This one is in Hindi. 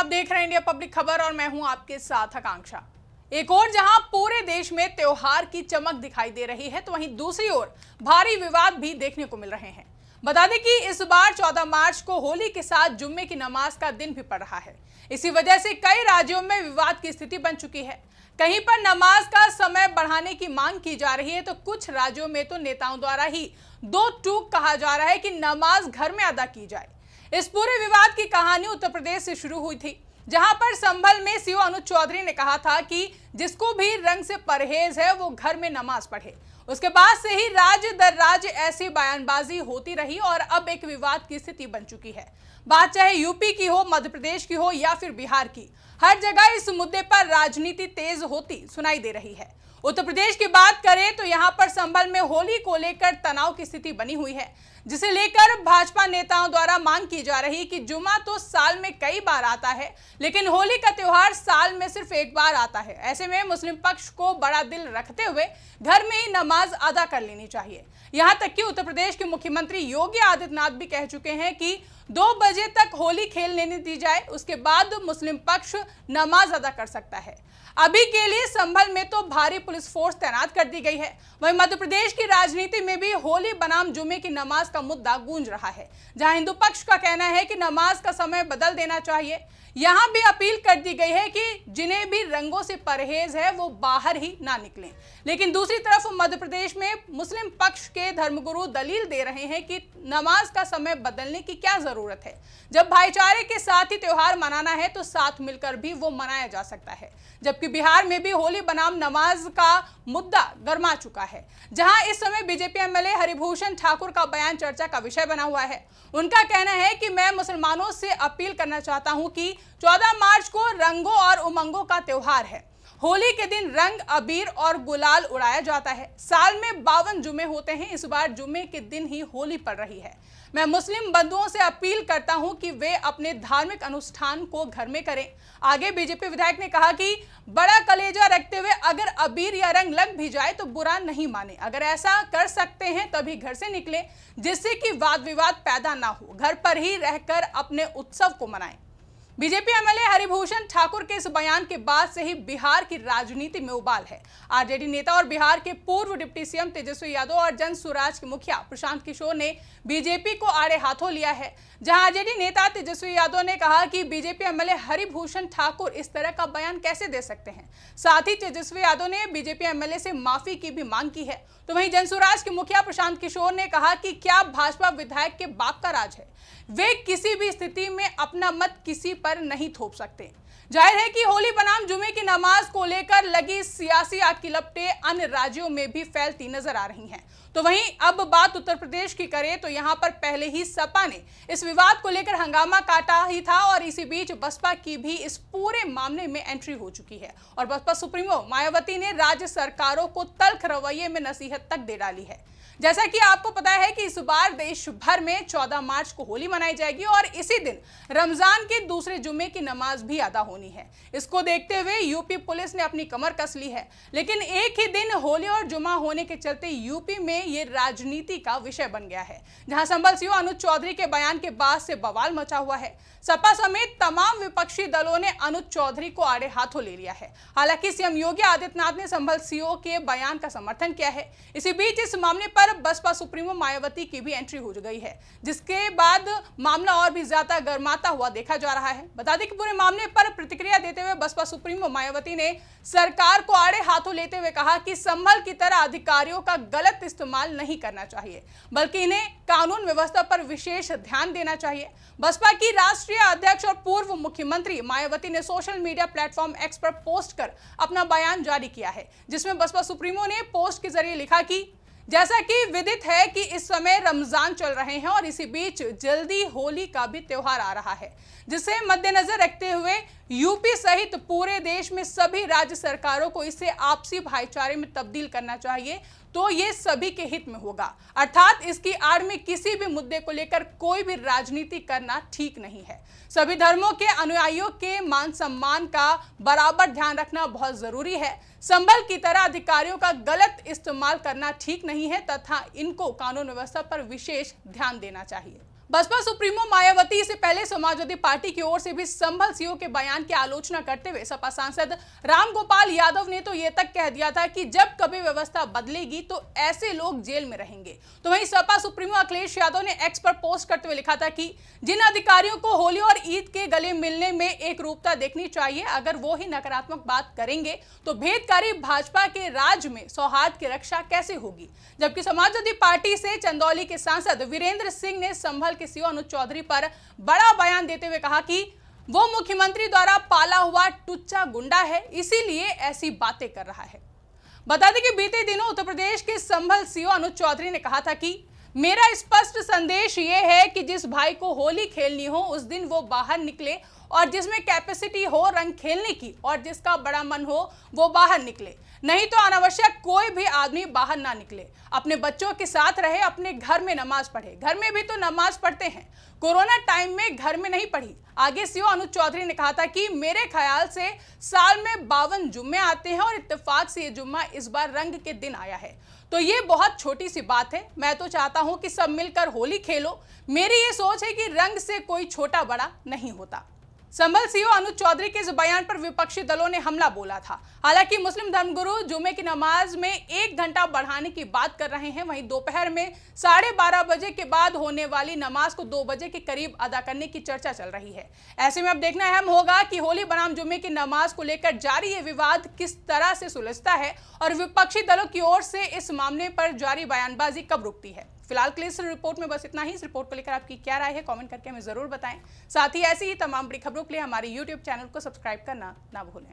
आप देख रहे हैं इंडिया पब्लिक खबर और मैं हूं आपके साथ आकांक्षा। एक ओर जहां पूरे देश में त्योहार की चमक दिखाई दे रही है, तो वहीं दूसरी ओर भारी विवाद भी देखने को मिल रहे हैं। बता दें कि इस बार 14 मार्च को होली के साथ जुम्मे की नमाज का दिन भी पड़ रहा है। इसी वजह से कई राज्यों में विवाद की स्थिति बन चुकी है। कहीं पर नमाज का समय बढ़ाने की मांग की जा रही है, तो कुछ राज्यों में तो नेताओं द्वारा ही दो टूक कहा जा रहा है कि नमाज घर में अदा की जाए। इस पूरे विवाद की कहानी उत्तर प्रदेश से शुरू हुई थी, जहां पर संभल में सीओ अनुज चौधरी ने कहा था कि जिसको भी रंग से परहेज है वो घर में नमाज पढ़े। उसके बाद से ही राज्य दर राज्य ऐसी बयानबाजी होती रही और अब एक विवाद की स्थिति बन चुकी है। बात चाहे यूपी की हो, मध्य प्रदेश की हो या फिर बिहार की, हर जगह इस मुद्दे पर राजनीति तेज होती सुनाई दे रही है। उत्तर प्रदेश की बात करें तो यहां पर संभल में होली को लेकर तनाव की स्थिति बनी हुई है, जिसे लेकर भाजपा नेताओं द्वारा मांग की जा रही कि जुमा तो साल में कई बार आता है, लेकिन होली का त्योहार साल में सिर्फ एक बार आता है। ऐसे में मुस्लिम पक्ष को बड़ा दिल रखते हुए घर में ही नमाज अदा कर लेनी चाहिए। यहां तक कि उत्तर प्रदेश के मुख्यमंत्री योगी आदित्यनाथ भी कह चुके हैं कि 2 बजे तक होली खेल लेने दी जाए, उसके बाद मुस्लिम पक्ष नमाज अदा कर सकता है। अभी के लिए संभल में तो भारी पुलिस फोर्स तैनात कर दी गई है। वहीं मध्य प्रदेश की राजनीति में भी होली बनाम जुमे की नमाज का मुद्दा गूंज रहा है, जहां हिंदू पक्ष का कहना है कि नमाज का समय बदल देना चाहिए। यहां भी अपील कर दी गई है कि जिन्हें भी रंगों से परहेज है वो बाहर ही ना निकलें। लेकिन दूसरी तरफ मध्य प्रदेश में मुस्लिम पक्ष के धर्मगुरु दलील दे रहे हैं कि नमाज का समय बदलने की क्या जरूरत है। जब भाईचारे के साथ ही त्योहार मनाना है तो साथ मिलकर भी वो मनाया जा सकता है। जबकि बिहार में भी होली बनाम नमाज का मुद्दा गर्मा चुका है, जहां इस समय बीजेपी एमएलए हरिभूषण ठाकुर का बयान चर्चा का विषय बना हुआ है। उनका कहना है कि मैं मुसलमानों से अपील करना चाहता हूं कि 14 मार्च को रंगों और उमंगों का त्योहार है। होली के दिन रंग, अबीर और गुलाल उड़ाया जाता है। साल में 52 जुमे होते हैं, इस बार जुमे के दिन ही होली पड़ रही है। मैं मुस्लिम बंधुओं से अपील करता हूं कि वे अपने धार्मिक अनुष्ठान को घर में करें। आगे बीजेपी विधायक ने कहा कि बड़ा कलेजा रखते हुए अगर अबीर या रंग लग भी जाए तो बुरा नहीं माने। अगर ऐसा कर सकते हैं तभी घर से निकलें, जिससे कि वाद विवाद पैदा ना हो। घर पर ही रहकर अपने उत्सव को मनाएं। बीजेपी एमएलए हरिभूषण ठाकुर के इस बयान के बाद से ही बिहार की राजनीति में उबाल है। आरजेडी नेता और बिहार के पूर्व डिप्टी सीएम तेजस्वी यादव और जन स्वराज के मुखिया प्रशांत किशोर ने बीजेपी को आड़े हाथों लिया है। जहां आरजेडी नेता तेजस्वी यादव ने कहा कि बीजेपी एमएलए हरिभूषण ठाकुर इस तरह का बयान कैसे दे सकते हैं। साथ ही तेजस्वी यादव ने बीजेपी एमएलए से माफी की भी मांग की है। तो वहीं जन स्वराज के मुखिया प्रशांत किशोर ने कहा कि क्या भाजपा विधायक के बाप का राज है, वे किसी भी स्थिति में अपना मत किसी पर नहीं थोप सकते। जाहिर है कि होली बनाम जुमे की नमाज को लेकर लगी सियासी आग की लपटें अन्य राज्यों में भी फैलती नजर आ रही हैं। तो वहीं अब बात उत्तर प्रदेश की करें तो यहां पर पहले ही सपा ने इस विवाद को लेकर हंगामा काटा ही था और इसी बीच बसपा की भी इस पूरे मामले में एंट्री हो चुकी है और बसपा सुप्रीमो मायावती ने राज्य सरकारों को तल्ख रवैये में नसीहत तक दे डाली है। जैसा कि आपको पता है कि इस बार देश भर में 14 मार्च को होली मनाई जाएगी और इसी दिन रमजान के दूसरे जुमे की नमाज भी अदा होनी है। इसको देखते हुए यूपी पुलिस ने अपनी कमर कस ली है, लेकिन एक ही दिन होली और जुमा होने के चलते यूपी में ये राजनीति का विषय बन गया है, जहां संभल सीओ अनुज चौधरी के बयान के बाद से बवाल मचा हुआ है। सपा समेत तमाम विपक्षी दलों ने अनुज चौधरी को आड़े हाथों ले लिया है। हालांकि सीएम योगी आदित्यनाथ ने संभल सीओ के बयान का समर्थन किया है। इसी बीच इस मामले पर बसपा सुप्रीमो मायावती की भी एंट्री हो गई है, जिसके बाद मामला और भी ज्यादा गर्माता हुआ देखा जा रहा है। बता दें कि पूरे मामले पर प्रतिक्रिया देते हुए बसपा सुप्रीमो मायावती ने सरकार को आड़े हाथों लेते हुए कहा कि संभल की तरह अधिकारियों का गलत इस्तेमाल नहीं करना चाहिए, बल्कि इन्हें कानून व्यवस्था पर विशेष ध्यान देना चाहिए। बसपा की राष्ट्रीय अध्यक्ष और पूर्व मुख्यमंत्री मायावती ने सोशल मीडिया प्लेटफॉर्म एक्स पर पोस्ट कर अपना बयान जारी किया है, जिसमें बसपा सुप्रीमो ने पोस्ट के जरिए लिखा कि जैसा कि विदित है कि इस समय रमजान चल रहे हैं और इसी बीच जल्दी होली का भी त्योहार आ रहा है, जिसे मद्देनजर रखते हुए यूपी सहित पूरे देश में सभी राज्य सरकारों को इसे आपसी भाईचारे में तब्दील करना चाहिए, तो ये सभी के हित में होगा। अर्थात इसकी आड़ में किसी भी मुद्दे को लेकर कोई भी राजनीति करना ठीक नहीं है। सभी धर्मों के अनुयायियों के मान सम्मान का बराबर ध्यान रखना बहुत जरूरी है। संभल की तरह अधिकारियों का गलत इस्तेमाल करना ठीक नहीं है तथा इनको कानून व्यवस्था पर विशेष ध्यान देना चाहिए। बसपा सुप्रीमो मायावती से पहले समाजवादी पार्टी की ओर से भी संभल सीओ के बयान की आलोचना करते हुए सपा सांसद रामगोपाल यादव ने तो ये तक कह दिया था कि जब कभी व्यवस्था बदलेगी तो ऐसे लोग जेल में रहेंगे। तो वहीं सपा सुप्रीमो अखिलेश यादव ने एक्स पर पोस्ट करते हुए लिखा था कि जिन अधिकारियों को होली और ईद के गले मिलने में एक रूपता देखनी चाहिए, अगर वो ही नकारात्मक बात करेंगे तो भेदकारी भाजपा के राज में सौहार्द की रक्षा कैसे होगी। जबकि समाजवादी पार्टी से चंदौली के सांसद वीरेंद्र सिंह ने संभल के सीओ अनुज चौधरी पर बड़ा बयान देते हुए कहा कि वो मुख्यमंत्री द्वारा पाला हुआ टुच्चा गुंडा है, इसीलिए ऐसी बातें कर रहा है। बता दें कि बीते दिनों उत्तर प्रदेश के संभल सीओ अनुज चौधरी ने कहा था कि मेरा स्पष्ट संदेश ये है कि जिस भाई को होली खेलनी हो उस दिन वो बाहर निकले, और जिसमें कैपेसिटी हो रंग खेलने की और जिसका बड़ा मन हो वो बाहर निकले, नहीं तो अनावश्यक कोई भी आदमी बाहर ना निकले। अपने बच्चों के साथ रहे, अपने घर में नमाज पढ़े। घर में भी तो नमाज पढ़ते हैं, कोरोना टाइम में घर में नहीं पढ़ी। आगे सीओ अनुज चौधरी ने कहा था कि मेरे ख्याल से साल में 52 जुम्मे आते हैं और इत्तेफाक से ये जुम्मा इस बार रंग के दिन आया है, तो ये बहुत छोटी सी बात है। मैं तो चाहता हूं कि सब मिलकर होली खेलो। मेरी ये सोच है कि रंग से कोई छोटा बड़ा नहीं होता। संभल सीओ अनुज चौधरी के इस बयान पर विपक्षी दलों ने हमला बोला था। हालांकि मुस्लिम धर्मगुरु जुमे की नमाज में 1 घंटा बढ़ाने की बात कर रहे हैं, वहीं दोपहर में 12:30 बजे के बाद होने वाली नमाज को 2 बजे के करीब अदा करने की चर्चा चल रही है। ऐसे में अब देखना अहम होगा कि होली बनाम जुमे की नमाज को लेकर जारी ये विवाद किस तरह से सुलझता है और विपक्षी दलों की ओर से इस मामले पर जारी बयानबाजी कब रुकती है। फिलहाल के लिए इस रिपोर्ट में बस इतना ही। इस रिपोर्ट को लेकर आपकी क्या राय है, कमेंट करके हमें जरूर बताएं। साथ ही ऐसी ही तमाम बड़ी खबरों के लिए हमारे YouTube चैनल को सब्सक्राइब करना ना भूलें।